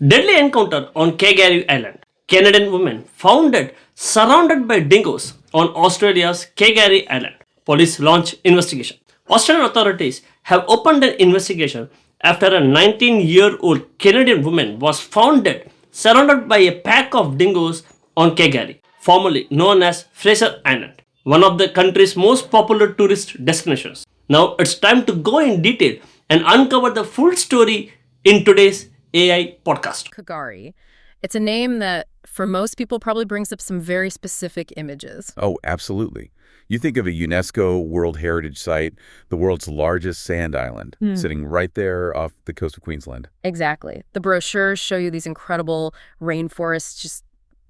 Deadly encounter on Kagari Island. Canadian woman found surrounded by dingoes on Australia's Kagari Island. Police launch investigation. Australian authorities have opened an investigation after a 19-year-old Canadian woman was found dead, surrounded by a pack of dingoes on Kagari, formerly known as Fraser Island, one of the country's most popular tourist destinations. Now it's time to go in detail and uncover the full story in today's AI podcast. Kagari. It's a name that, for most people, probably brings up some very specific images. Oh, absolutely. You think of a UNESCO World Heritage Site, the world's largest sand island, sitting right there off the coast of Queensland. Exactly. The brochures show you these incredible rainforests just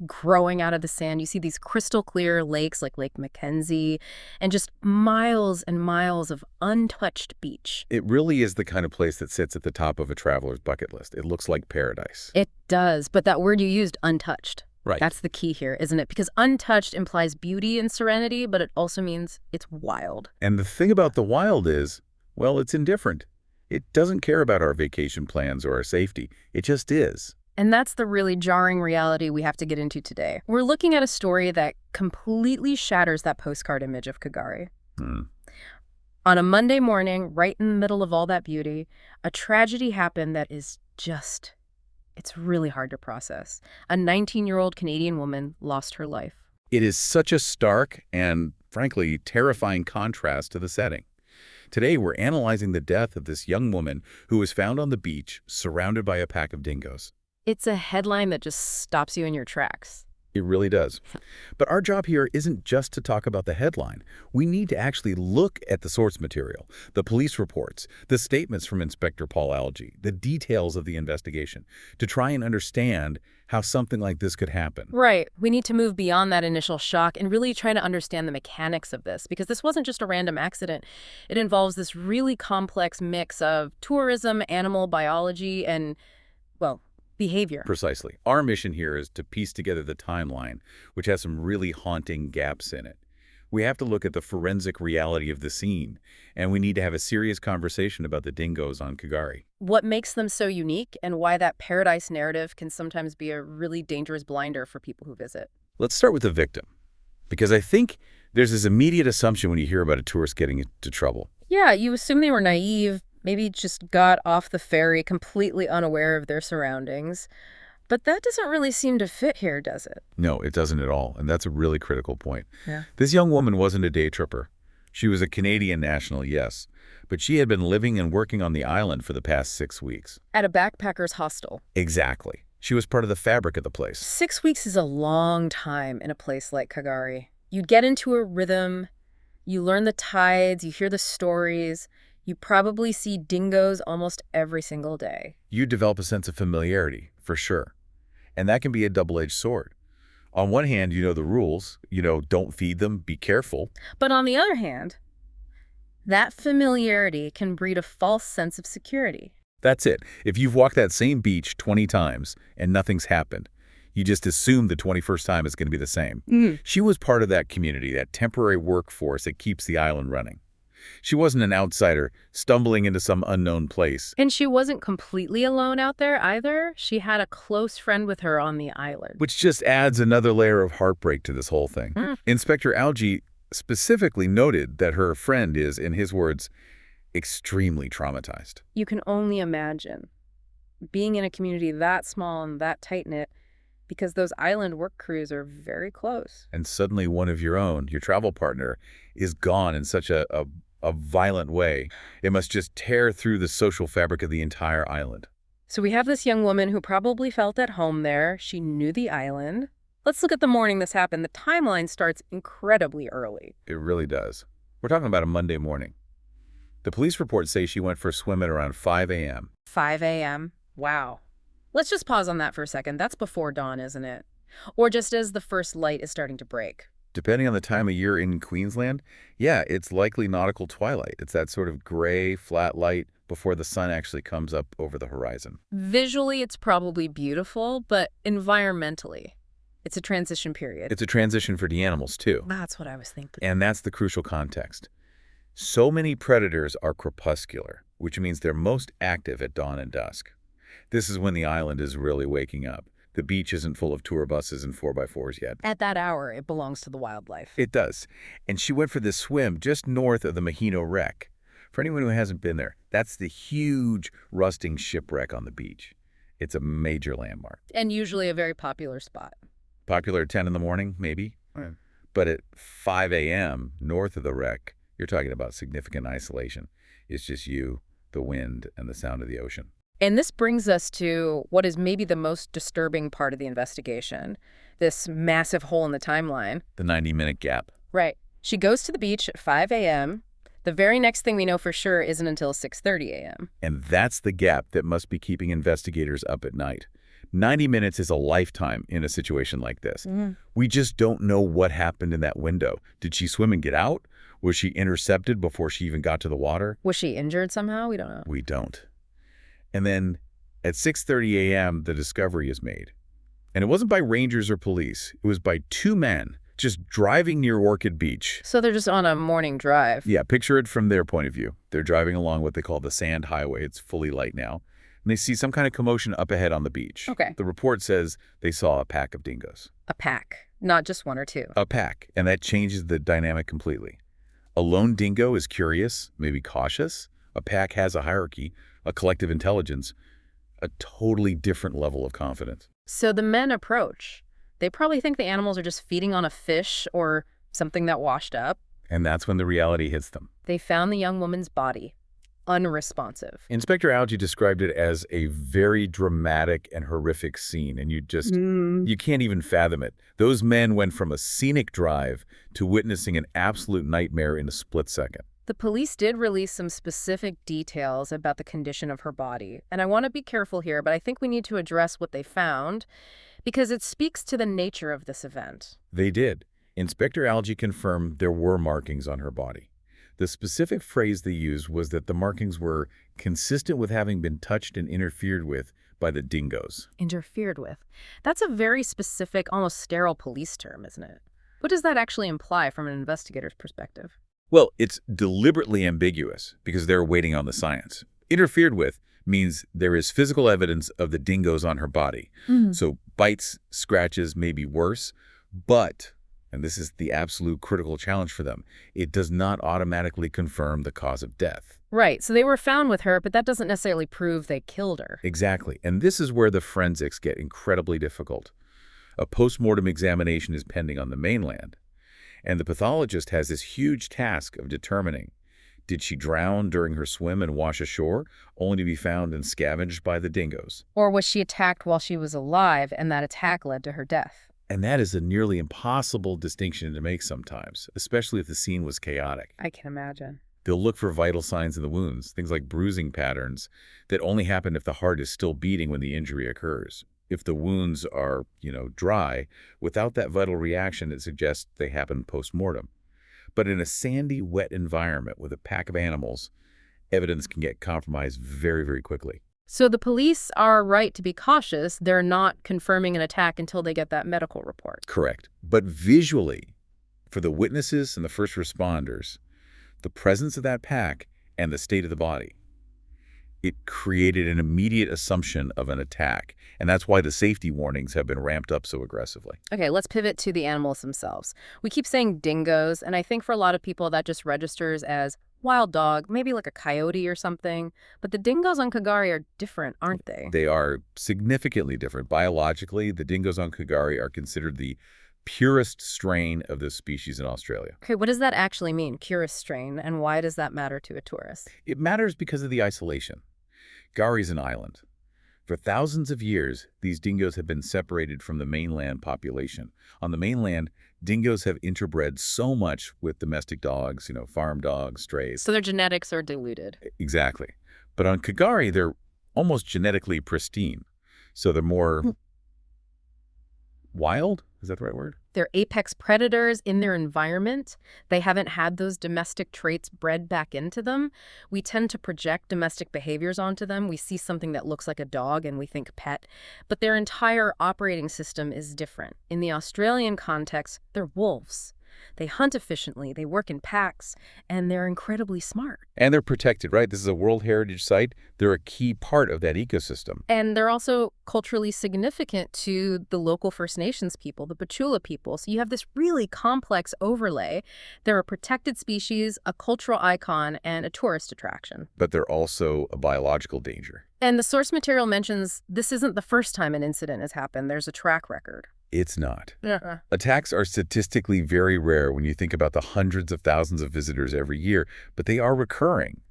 growing out of the sand. You see these crystal clear lakes like Lake Mackenzie and just miles and miles of untouched beach. It really is the kind of place that sits at the top of a traveler's bucket list. It looks like paradise. It does, but that word you used, untouched. Right. That's the key here, isn't it? Because untouched implies beauty and serenity, but it also means it's wild. And the thing about the wild is, well, it's indifferent. It doesn't care about our vacation plans or our safety. It just is. And that's the really jarring reality we have to get into today. We're looking at a story that completely shatters that postcard image of Kagari. On a Monday morning, right in the middle of all that beauty, a tragedy happened that is just, it's really hard to process. A 19-year-old Canadian woman lost her life. It is such a stark and, frankly, terrifying contrast to the setting. Today, we're analyzing the death of this young woman who was found on the beach surrounded by a pack of dingoes. It's a headline that just stops you in your tracks. It really does. But our job here isn't just to talk about the headline. We need to actually look at the source material, the police reports, the statements from Inspector Paul Algie, the details of the investigation, to try and understand how something like this could happen. Right. We need to move beyond that initial shock and really try to understand the mechanics of this, because this wasn't just a random accident. It involves this really complex mix of tourism, animal biology, and, well, behavior. Precisely. Our mission here is to piece together the timeline, which has some really haunting gaps in it. We have to look at the forensic reality of the scene, and we need to have a serious conversation about the dingoes on Kagari. What makes them so unique and why that paradise narrative can sometimes be a really dangerous blinder for people who visit. Let's start with the victim, because I think there's this immediate assumption when you hear about a tourist getting into trouble. Yeah, you assume they were naive, maybe just got off the ferry completely unaware of their surroundings. But that doesn't really seem to fit here, does it? No, it doesn't at all, and that's a really critical point. Yeah. This young woman wasn't a day tripper. She was a Canadian national, yes, but she had been living and working on the island for the past 6 weeks. At a backpacker's hostel. Exactly. She was part of the fabric of the place. 6 weeks is a long time in a place like Kagari. You get into a rhythm, you learn the tides, you hear the stories. You probably see dingoes almost every single day. You develop a sense of familiarity, for sure. And that can be a double-edged sword. On one hand, you know the rules. Don't feed them, be careful. But on the other hand, that familiarity can breed a false sense of security. That's it. If you've walked that same beach 20 times and nothing's happened, you just assume the 21st time is going to be the same. She was part of that community, that temporary workforce that keeps the island running. She wasn't an outsider stumbling into some unknown place. And she wasn't completely alone out there either. She had a close friend with her on the island. Which just adds another layer of heartbreak to this whole thing. Inspector Algie specifically noted that her friend is, in his words, extremely traumatized. You can only imagine being in a community that small and that tight-knit, because those island work crews are very close. And suddenly one of your own, your travel partner, is gone in such a violent way. It must just tear through the social fabric of the entire island. So we have this young woman who probably felt at home there. She knew the island. Let's look at the morning this happened. The timeline starts incredibly early. It really does. We're talking about a Monday morning. The police reports say she went for a swim at around 5 a.m. 5 a.m. Wow. Let's just pause on that for a second. That's before dawn, isn't it? Or just as the first light is starting to break. Depending on the time of year in Queensland, yeah, it's likely nautical twilight. It's that sort of gray, flat light before the sun actually comes up over the horizon. Visually, it's probably beautiful, but environmentally, it's a transition period. It's a transition for the animals, too. That's what I was thinking. And that's the crucial context. So many predators are crepuscular, which means they're most active at dawn and dusk. This is when the island is really waking up. The beach isn't full of tour buses and 4x4s yet. At that hour, it belongs to the wildlife. It does. And she went for this swim just north of the Mahino wreck. For anyone who hasn't been there, that's the huge rusting shipwreck on the beach. It's a major landmark. And usually a very popular spot. Popular at 10 in the morning, maybe. Right. But at 5 a.m. north of the wreck, you're talking about significant isolation. It's just you, the wind, and the sound of the ocean. And this brings us to what is maybe the most disturbing part of the investigation, this massive hole in the timeline. The 90-minute gap. Right. She goes to the beach at 5 a.m. The very next thing we know for sure isn't until 6:30 a.m. And that's the gap that must be keeping investigators up at night. 90 minutes is a lifetime in a situation like this. We just don't know what happened in that window. Did she swim and get out? Was she intercepted before she even got to the water? Was she injured somehow? We don't know. We don't. And then at 6:30 a.m., the discovery is made. And it wasn't by rangers or police. It was by two men just driving near Orchid Beach. So they're just on a morning drive. Yeah, picture it from their point of view. They're driving along what they call the Sand Highway. It's fully light now. And they see some kind of commotion up ahead on the beach. Okay. The report says they saw a pack of dingoes. A pack, not just one or two. A pack. And that changes the dynamic completely. A lone dingo is curious, maybe cautious. A pack has a hierarchy, a collective intelligence, a totally different level of confidence. So the men approach. They probably think the animals are just feeding on a fish or something that washed up. And that's when the reality hits them. They found the young woman's body, unresponsive. Inspector Algie described it as a very dramatic and horrific scene, and you can't even fathom it. Those men went from a scenic drive to witnessing an absolute nightmare in a split second. The police did release some specific details about the condition of her body. And I want to be careful here, but I think we need to address what they found because it speaks to the nature of this event. They did. Inspector Algie confirmed there were markings on her body. The specific phrase they used was that the markings were consistent with having been touched and interfered with by the dingoes. Interfered with. That's a very specific, almost sterile police term, isn't it? What does that actually imply from an investigator's perspective? Well, it's deliberately ambiguous because they're waiting on the science. Interfered with means there is physical evidence of the dingoes on her body. So bites, scratches may be worse, but, and this is the absolute critical challenge for them, it does not automatically confirm the cause of death. Right, so they were found with her, but that doesn't necessarily prove they killed her. Exactly, and this is where the forensics get incredibly difficult. A post-mortem examination is pending on the mainland, and the pathologist has this huge task of determining, did she drown during her swim and wash ashore, only to be found and scavenged by the dingoes? Or was she attacked while she was alive, and that attack led to her death? And that is a nearly impossible distinction to make sometimes, especially if the scene was chaotic. I can imagine. They'll look for vital signs in the wounds, things like bruising patterns that only happen if the heart is still beating when the injury occurs. If the wounds are, dry, without that vital reaction, it suggests they happen post-mortem. But in a sandy, wet environment with a pack of animals, evidence can get compromised very, very quickly. So the police are right to be cautious. They're not confirming an attack until they get that medical report. Correct. But visually, for the witnesses and the first responders, the presence of that pack and the state of the body, it created an immediate assumption of an attack. And that's why the safety warnings have been ramped up so aggressively. Okay, let's pivot to the animals themselves. We keep saying dingoes, and I think for a lot of people that just registers as wild dog, maybe like a coyote or something. But the dingoes on Kagari are different, aren't they? They are significantly different. Biologically, the dingoes on Kagari are considered the purest strain of this species in Australia. Okay, what does that actually mean, purest strain, and why does that matter to a tourist? It matters because of the isolation. Kagari's an island. For thousands of years, these dingoes have been separated from the mainland population. On the mainland, dingoes have interbred so much with domestic dogs, farm dogs, strays. So their genetics are diluted. Exactly. But on Kagari, they're almost genetically pristine. So they're more wild? Is that the right word? They're apex predators in their environment. They haven't had those domestic traits bred back into them. We tend to project domestic behaviors onto them. We see something that looks like a dog and we think pet. But their entire operating system is different. In the Australian context, they're wolves. They hunt efficiently, they work in packs, and they're incredibly smart. And they're protected, right? This is a World Heritage Site. They're a key part of that ecosystem. And they're also culturally significant to the local First Nations people, the Bachula people. So you have this really complex overlay. They're a protected species, a cultural icon, and a tourist attraction. But they're also a biological danger. And the source material mentions this isn't the first time an incident has happened. There's a track record. It's not. Uh-uh. Attacks are statistically very rare when you think about the hundreds of thousands of visitors every year, but they are recurring.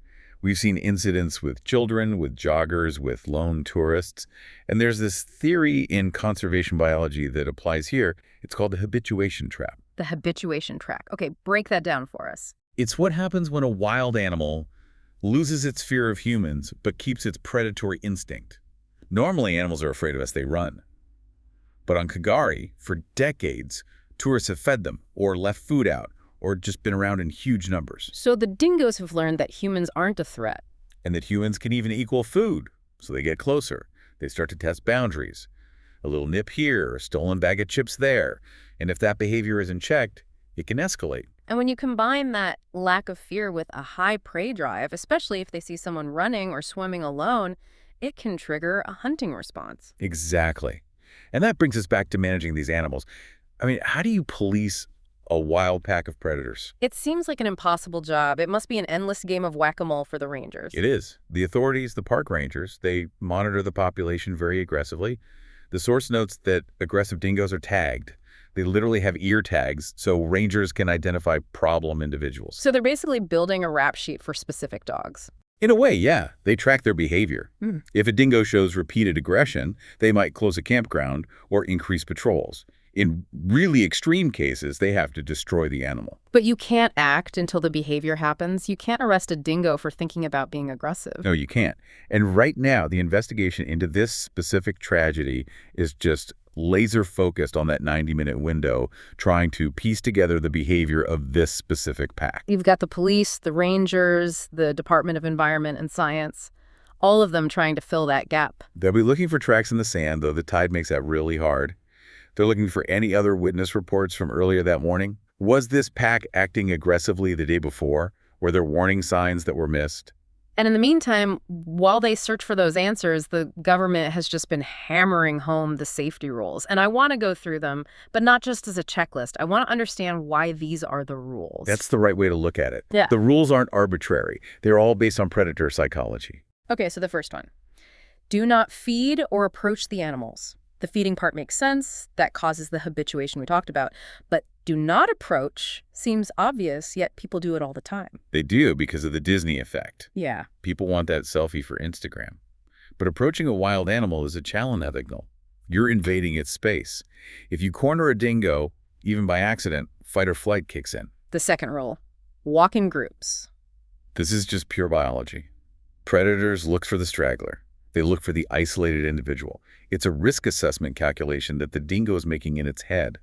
We've seen incidents with children, with joggers, with lone tourists, and there's this theory in conservation biology that applies here. It's called the habituation trap. The habituation track. Okay, break that down for us. It's what happens when a wild animal loses its fear of humans but keeps its predatory instinct. Normally, animals are afraid of us, they run. But on Kagari, for decades, tourists have fed them or left food out or just been around in huge numbers. So the dingoes have learned that humans aren't a threat. And that humans can even equal food, so they get closer. They start to test boundaries. A little nip here, a stolen bag of chips there. And if that behavior isn't checked, it can escalate. And when you combine that lack of fear with a high prey drive, especially if they see someone running or swimming alone, it can trigger a hunting response. Exactly. And that brings us back to managing these animals. I mean, how do you police a wild pack of predators? It seems like an impossible job. It must be an endless game of whack-a-mole for the rangers. It is. The authorities, the park rangers, they monitor the population very aggressively. The source notes that aggressive dingoes are tagged. They literally have ear tags, so rangers can identify problem individuals. So they're basically building a rap sheet for specific dogs. In a way, yeah. They track their behavior. If a dingo shows repeated aggression, they might close a campground or increase patrols. In really extreme cases, they have to destroy the animal. But you can't act until the behavior happens. You can't arrest a dingo for thinking about being aggressive. No, you can't. And right now, the investigation into this specific tragedy is just laser focused on that 90-minute window, trying to piece together the behavior of this specific pack. You've got the police, the rangers, the Department of Environment and Science, all of them trying to fill that gap. They'll be looking for tracks in the sand, though the tide makes that really hard. They're looking for any other witness reports from earlier that morning. Was this pack acting aggressively the day before? Were there warning signs that were missed? And in the meantime, while they search for those answers, the government has just been hammering home the safety rules. And I want to go through them, but not just as a checklist. I want to understand why these are the rules. That's the right way to look at it. Yeah. The rules aren't arbitrary. They're all based on predator psychology. Okay, so the first one. Do not feed or approach the animals. The feeding part makes sense. That causes the habituation we talked about. But do not approach seems obvious, yet people do it all the time. They do because of the Disney effect. Yeah. People want that selfie for Instagram. But approaching a wild animal is a challenge signal. You're invading its space. If you corner a dingo, even by accident, fight or flight kicks in. The second rule. Walk in groups. This is just pure biology. Predators look for the straggler. They look for the isolated individual. It's a risk assessment calculation that the dingo is making in its head.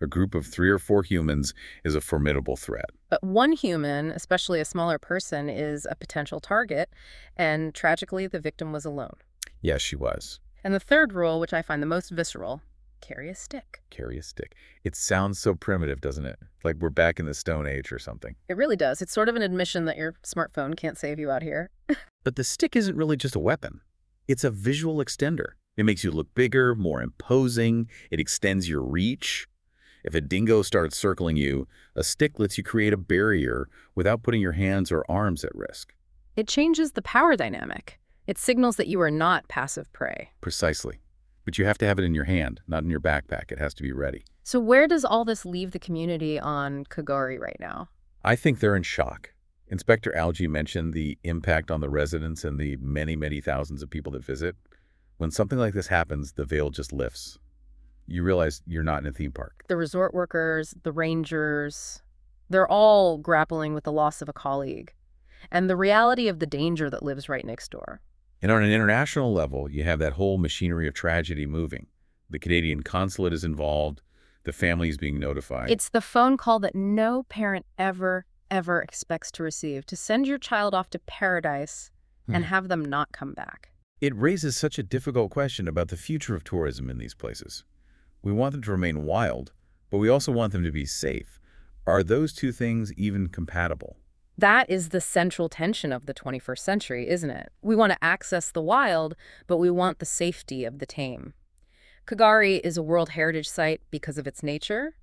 A group of 3 or 4 humans is a formidable threat. But one human, especially a smaller person, is a potential target, and tragically, the victim was alone. Yes, she was. And the third rule, which I find the most visceral, carry a stick. Carry a stick. It sounds so primitive, doesn't it? Like we're back in the Stone Age or something. It really does. It's sort of an admission that your smartphone can't save you out here. But the stick isn't really just a weapon. It's a visual extender. It makes you look bigger, more imposing. It extends your reach. If a dingo starts circling you, a stick lets you create a barrier without putting your hands or arms at risk. It changes the power dynamic. It signals that you are not passive prey. Precisely. But you have to have it in your hand, not in your backpack. It has to be ready. So where does all this leave the community on Kagari right now? I think they're in shock. Inspector Algie mentioned the impact on the residents and the many, many thousands of people that visit. When something like this happens, the veil just lifts. You realize you're not in a theme park. The resort workers, the rangers, they're all grappling with the loss of a colleague and the reality of the danger that lives right next door. And on an international level, you have that whole machinery of tragedy moving. The Canadian consulate is involved. The family is being notified. It's the phone call that no parent ever expects to receive, to send your child off to paradise and have them not come back. It raises such a difficult question about the future of tourism in these places. We want them to remain wild, but we also want them to be safe. Are those two things even compatible? That is the central tension of the 21st century, isn't it? We want to access the wild, but we want the safety of the tame. Kagari is a World Heritage Site because of its nature.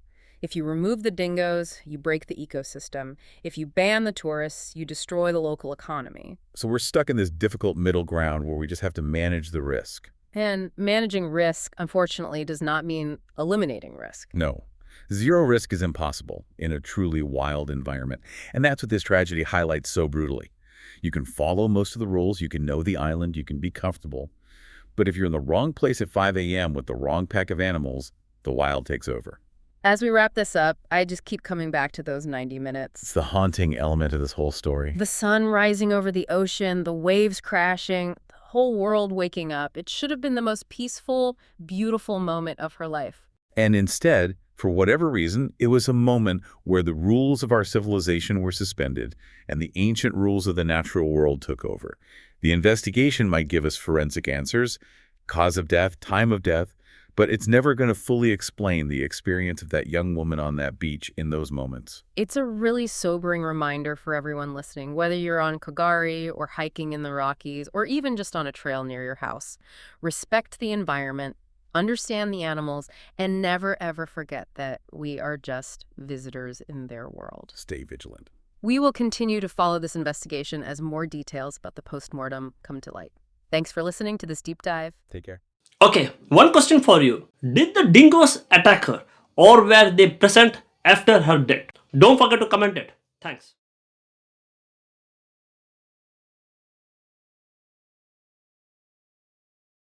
If you remove the dingoes, you break the ecosystem. If you ban the tourists, you destroy the local economy. So we're stuck in this difficult middle ground where we just have to manage the risk. And managing risk, unfortunately, does not mean eliminating risk. No. Zero risk is impossible in a truly wild environment. And that's what this tragedy highlights so brutally. You can follow most of the rules, you can know the island, you can be comfortable. But if you're in the wrong place at 5 a.m. with the wrong pack of animals, the wild takes over. As we wrap this up, I just keep coming back to those 90 It's minutes. the haunting element of this whole story. The sun rising over the ocean, the waves crashing, the whole world waking up. It should have been the most peaceful, beautiful moment of her life. And instead, for whatever reason, it was a moment where the rules of our civilization were suspended and the ancient rules of the natural world took over. The investigation might give us forensic answers, cause of death, time of death, but it's never going to fully explain the experience of that young woman on that beach in those moments. It's a really sobering reminder for everyone listening, whether you're on Kagari or hiking in the Rockies or even just on a trail near your house. Respect the environment, understand the animals, and never ever forget that we are just visitors in their world. Stay vigilant. We will continue to follow this investigation as more details about the postmortem come to light. Thanks for listening to this deep dive. Take care. Okay, one question for you. Did the dingoes attack her or were they present after her death? Don't forget to comment it. Thanks.